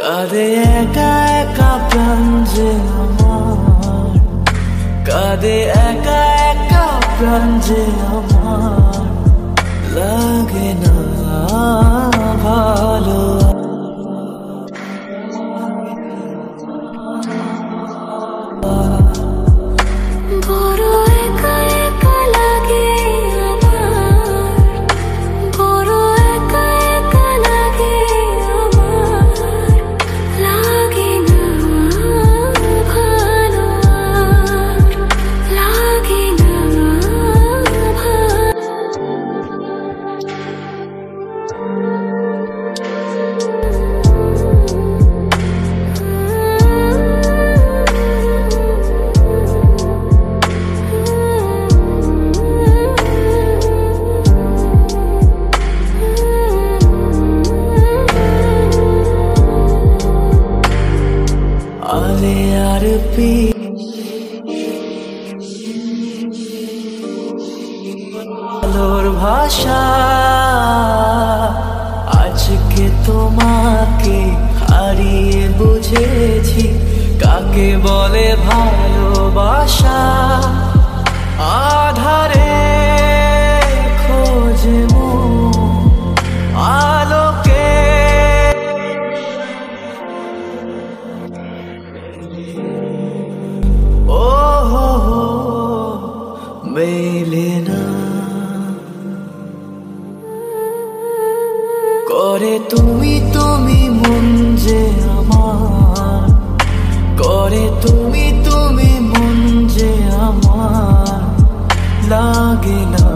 কাঁদে একা একা প্রাণ যে আমার, কাঁদে একা একা প্রাণ যে আমার, লাগে না ভালো। আলে আর পি আলোর ভাষা, আজকে তোমাকে হারিয়ে বুঝেছি কাকে বলে ভালোবাসা। আধারে খোঁজে আলোকে, ও হো মেলে না করে তুমি তুমি মন যে আমার, করে তুমি তুমি মন যে আমার, লাগে না